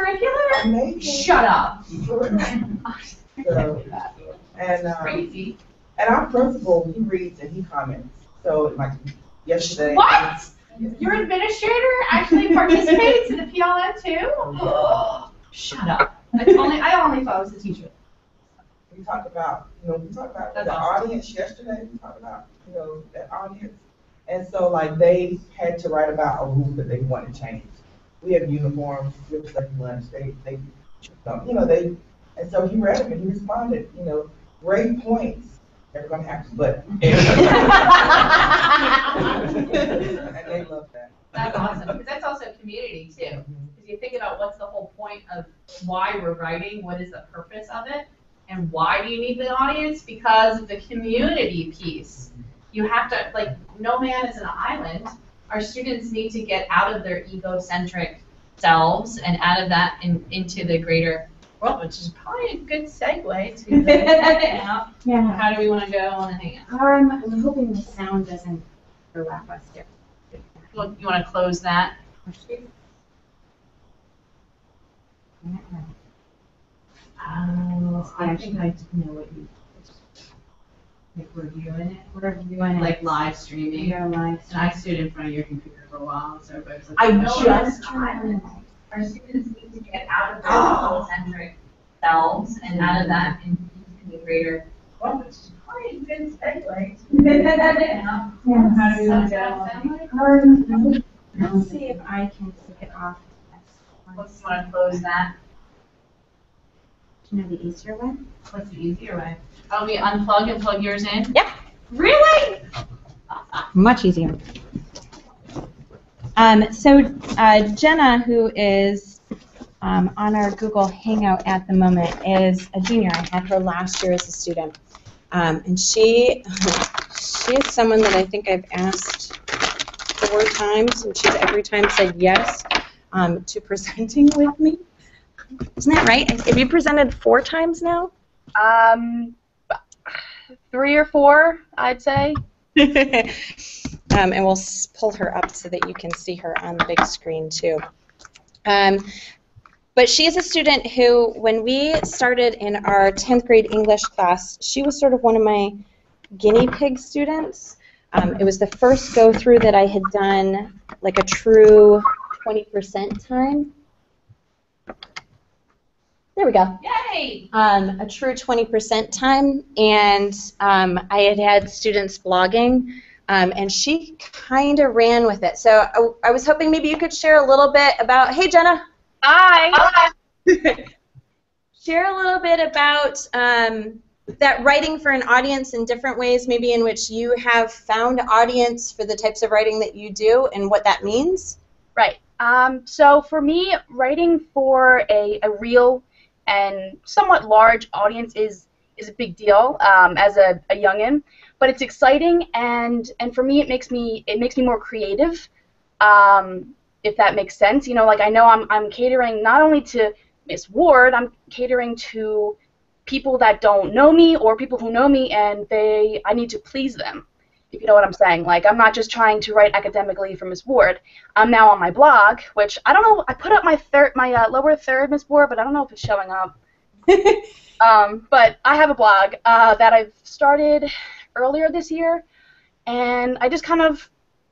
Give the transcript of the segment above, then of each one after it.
extracurricular? Amazing. Shut up. So, and Crazy. and our principal, he reads and he comments. So like yesterday. What? Your administrator actually participates in the PLM too? Shut up. I only thought it was the teacher. We talked about, we talked about That's the awesome. audience yesterday. We talked about, that audience. And so like they had to write about a rule that they want to change. We have uniforms, we have study lunch, and so he read them and he responded, grade points. Never gonna happen, but. And they love that. That's awesome, because that's also community too. Because you think about what's the whole point of why we're writing, what is the purpose of it, and why do you need the audience? Because of the community piece. You have to, like, no man is an island. Our students need to get out of their egocentric selves and out of that into the greater world, which is probably a good segue to the hangout. Yeah. How do we want to go on the hangout? I'm hoping the sound doesn't overlap us here. Well, you want to close that? I think I know what you. Like we're viewing it. We're viewing it. Like live streaming. Yeah, live. And I stood in front of your computer for a while, so everybody's like, I know just our students need to get out of their egocentric selves and out of that into the greater world, which is probably a good segue. How do we want to go? Let's see if I can take it off. Let's want to close that. Do you know the easier way? What's the easier way? Oh, we unplug and plug yours in? Yep. Really? Much easier. So Jenna, who is on our Google Hangout at the moment, is a junior. I had her last year as a student. And she is someone that I think I've asked 4 times, and she's every time said yes to presenting with me. Isn't that right? Have you presented 4 times now? 3 or 4, I'd say. And we'll pull her up so that you can see her on the big screen too. But she is a student who, when we started in our 10th grade English class, she was sort of one of my guinea pig students. It was the first go-through that I had done like a true 20% time. There we go. Yay! A true 20% time, and I had students blogging, and she kind of ran with it. So I was hoping maybe you could share a little bit about, hey Jenna. Hi. Share a little bit about that writing for an audience in different ways, maybe in which you have found audience for the types of writing that you do and what that means. Right. So for me, writing for a real and somewhat large audience is a big deal as a youngin, but it's exciting, and for me it makes me more creative, if that makes sense. Like I know I'm catering not only to Miss Ward, I'm catering to people that don't know me or people who know me, and I need to please them, if you know what I'm saying. Like, I'm not just trying to write academically for Miss Ward. I'm now on my blog, which I don't know. I put up my lower third Miss Ward, but I don't know if it's showing up. But I have a blog that I've started earlier this year, and I just kind of,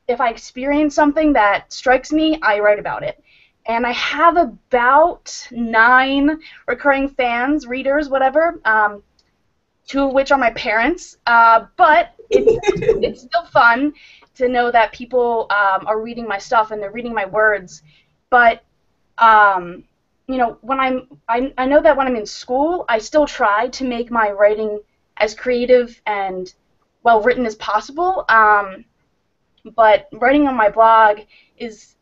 if I experience something that strikes me, I write about it. And I have about 9 recurring fans, readers, whatever, 2 of which are my parents, but it's still fun to know that people are reading my stuff and they're reading my words. But when I know that when I'm in school, I still try to make my writing as creative and well written as possible. But writing on my blog is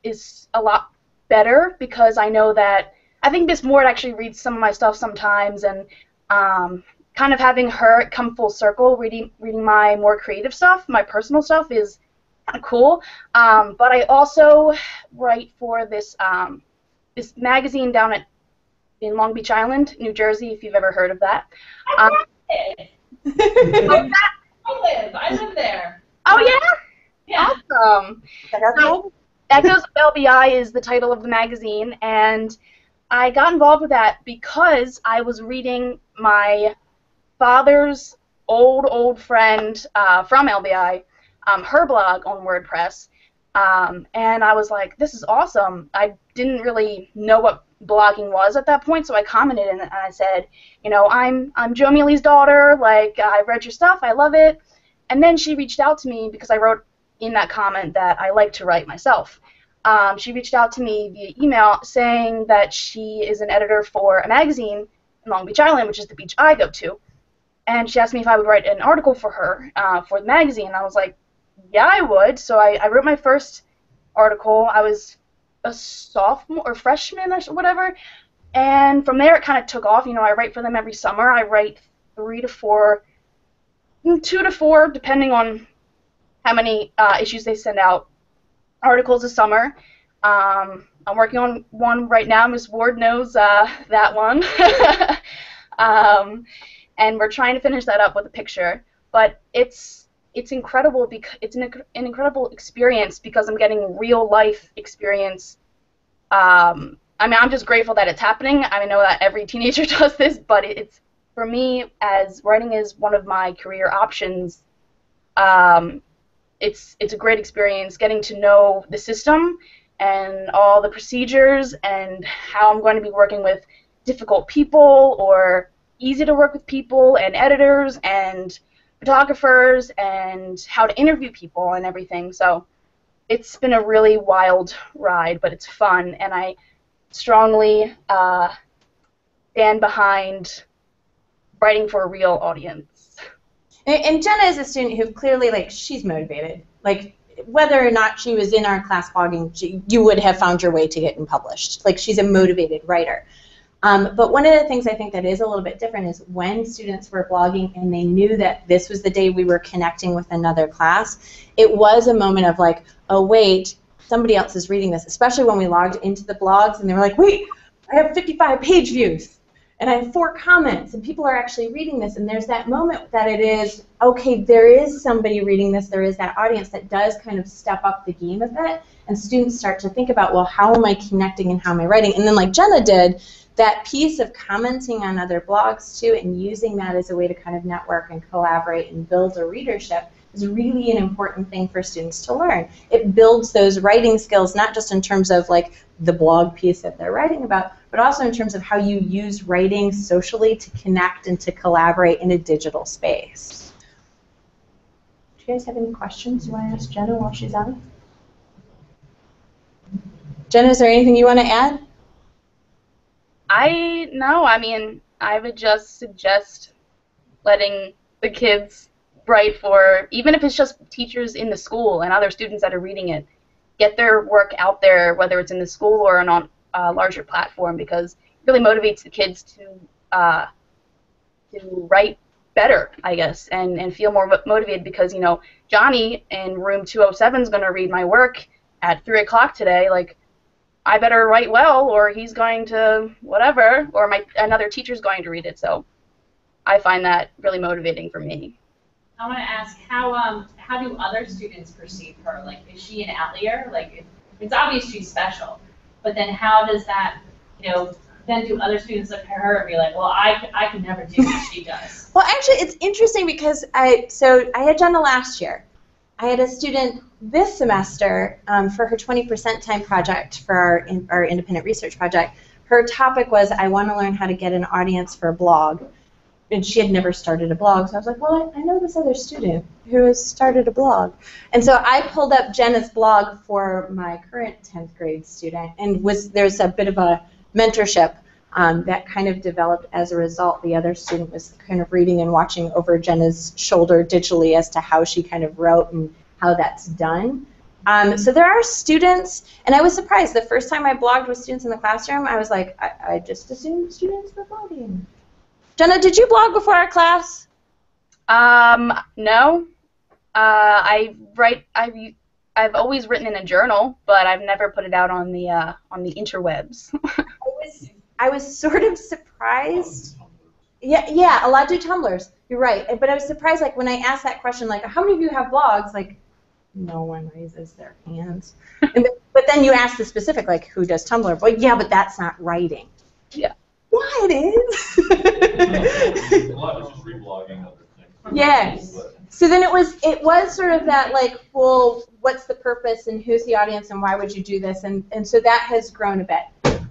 a lot better, because I know that I think Miss Ward actually reads some of my stuff sometimes, and kind of having her come full circle, reading my more creative stuff, my personal stuff, is kind of cool. But I also write for this magazine down in Long Beach Island, New Jersey, if you've ever heard of that. I live there. Oh yeah? Yeah. Awesome. So, Echoes of LBI is the title of the magazine, and I got involved with that because I was reading my father's old friend from LBI, her blog on WordPress, and I was like, this is awesome. I didn't really know what blogging was at that point, so I commented and I said, you know, I'm Joe Mealy's daughter. Like, I read your stuff, I love it. And then she reached out to me because I wrote in that comment that I like to write myself. She reached out to me via email saying that she is an editor for a magazine in Long Beach Island, which is the beach I go to. And she asked me if I would write an article for her for the magazine. And I was like, yeah, I would. So I wrote my first article. I was a sophomore or freshman or whatever. And from there, it kind of took off. You know, I write for them every summer. I write 2 to 4, depending on how many issues they send out, articles a summer. I'm working on one right now. Ms. Ward knows that one. And we're trying to finish that up with a picture. But it's incredible because it's an incredible experience because I'm getting real life experience. I mean, I'm just grateful that it's happening. I know that every teenager does this, but it's, for me, as writing is one of my career options, it's a great experience getting to know the system and all the procedures and how I'm going to be working with difficult people or easy to work with people and editors and photographers and how to interview people and everything. So it's been a really wild ride, but it's fun, and I strongly stand behind writing for a real audience. And Jenna is a student who clearly, like, she's motivated. Like, whether or not she was in our class blogging, you would have found your way to getting published. Like, she's a motivated writer. But one of the things I think that is a little bit different is when students were blogging and they knew that this was the day we were connecting with another class, it was a moment of like, oh wait, somebody else is reading this, especially when we logged into the blogs and they were like, wait, I have 55 page views and I have 4 comments and people are actually reading this, and there's that moment that it is, okay, there is somebody reading this, there is that audience that does kind of step up the game a bit, and students start to think about, well, how am I connecting and how am I writing? And then like Jenna did, that piece of commenting on other blogs too and using that as a way to kind of network and collaborate and build a readership is really an important thing for students to learn. It builds those writing skills, not just in terms of like the blog piece that they're writing about, but also in terms of how you use writing socially to connect and to collaborate in a digital space. Do you guys have any questions you want to ask Jenna while she's on? Jenna, is there anything you want to add? I mean, I would just suggest letting the kids write for, even if it's just teachers in the school and other students that are reading it, get their work out there, whether it's in the school or on a larger platform, because it really motivates the kids to write better, I guess, and feel more motivated because, you know, Johnny in room 207 is going to read my work at 3 o'clock today, like, I better write well, or he's going to whatever, or another teacher's going to read it. So I find that really motivating for me. I want to ask, how do other students perceive her? Like, is she an outlier? Like, it's obvious she's special, but then how does that, you know, then do other students look at her and be like, well, I could never do what she does? Well, actually, it's interesting because I had Jenna last year. I had a student this semester for her 20% time project for our independent research project. Her topic was, I want to learn how to get an audience for a blog. And she had never started a blog, so I was like, well, I know this other student who has started a blog. And so I pulled up Jenna's blog for my current 10th grade student, and there's a bit of a mentorship that kind of developed as a result. The other student was kind of reading and watching over Jenna's shoulder digitally as to how she kind of wrote and how that's done. So there are students, and I was surprised. The first time I blogged with students in the classroom, I was like, I just assumed students were blogging. Jenna, did you blog before our class? No. I've always written in a journal, but I've never put it out on the interwebs. I was sort of surprised. Yeah, a lot do Tumblrs. You're right. But I was surprised, like, when I asked that question, like, how many of you have blogs? Like, no one raises their hands. But then you ask the specific, like, who does Tumblr? Well, yeah, but that's not writing. Yeah. Yeah, it is. A lot of it's just reblogging other things. Yes. So then it was sort of that like, well, what's the purpose and who's the audience and why would you do this? And so that has grown a bit.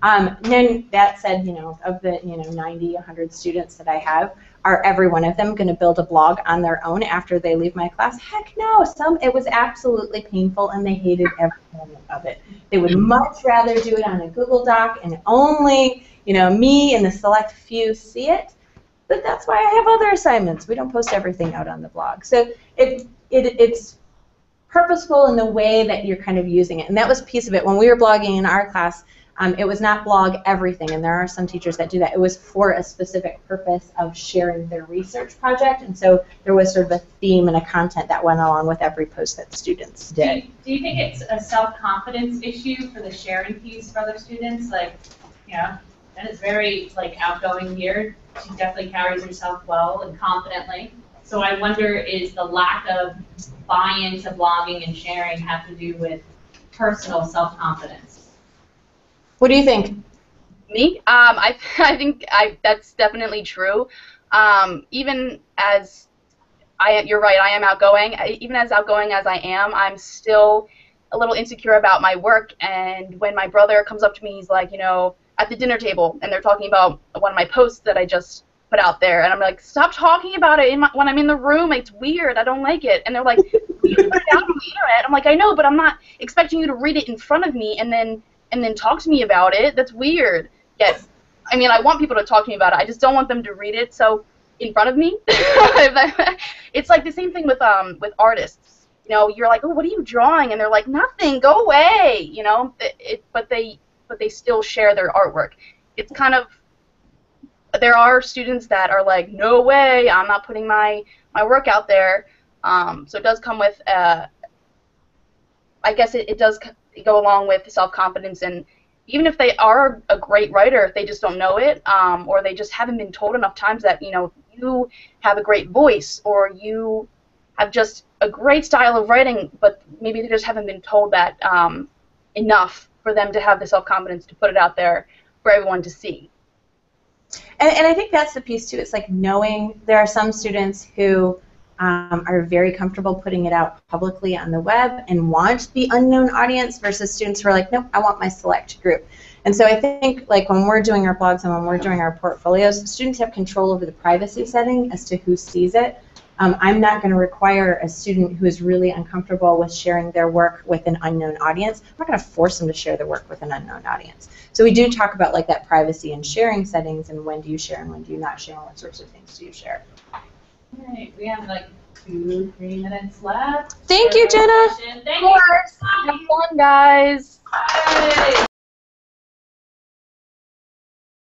And then that said, of the 90, 100 students that I have, are every one of them going to build a blog on their own after they leave my class? Heck no. It was absolutely painful and they hated every moment of it. They would much rather do it on a Google Doc and only, me and the select few see it. But that's why I have other assignments. We don't post everything out on the blog. So it's purposeful in the way that you're kind of using it. And that was a piece of it. When we were blogging in our class, it was not blog everything, and there are some teachers that do that. It was for a specific purpose of sharing their research project, and so there was sort of a theme and a content that went along with every post that students did. Do you think it's a self-confidence issue for the sharing piece for other students? Like, and it's very outgoing here. She definitely carries herself well and confidently. So I wonder, is the lack of buy-in to blogging and sharing have to do with personal self-confidence? What do you think? Me? I think that's definitely true. Even as you're right, I am outgoing. Even as outgoing as I am, I'm still a little insecure about my work. And when my brother comes up to me, he's like, at the dinner table, and they're talking about one of my posts that I just put out there, and I'm like, stop talking about it when I'm in the room. It's weird. I don't like it. And they're like, you can put it out on the internet. I'm like, I know, but I'm not expecting you to read it in front of me and then talk to me about it. That's weird. Yes. I mean, I want people to talk to me about it. I just don't want them to read it so in front of me. It's like the same thing with artists. You're like, oh, what are you drawing? And they're like, nothing. Go away. But they still share their artwork. It's kind of, there are students that are like, no way, I'm not putting my work out there. So it does come with, I guess it does go along with self-confidence, and even if they are a great writer, if they just don't know it, or they just haven't been told enough times that, you have a great voice, or you have just a great style of writing, but maybe they just haven't been told that enough for them to have the self-confidence to put it out there for everyone to see. And I think that's the piece too. It's like knowing there are some students who are very comfortable putting it out publicly on the web and want the unknown audience versus students who are like, nope, I want my select group. And so I think when we're doing our blogs and when we're doing our portfolios, students have control over the privacy setting as to who sees it. I'm not going to require a student who is really uncomfortable with sharing their work with an unknown audience. I'm not going to force them to share their work with an unknown audience. So we do talk about that privacy and sharing settings and when do you share and when do you not share and what sorts of things do you share. All right, we have 2-3 minutes left. Thank you, Jenna. Thank Of course. Have fun, guys. you.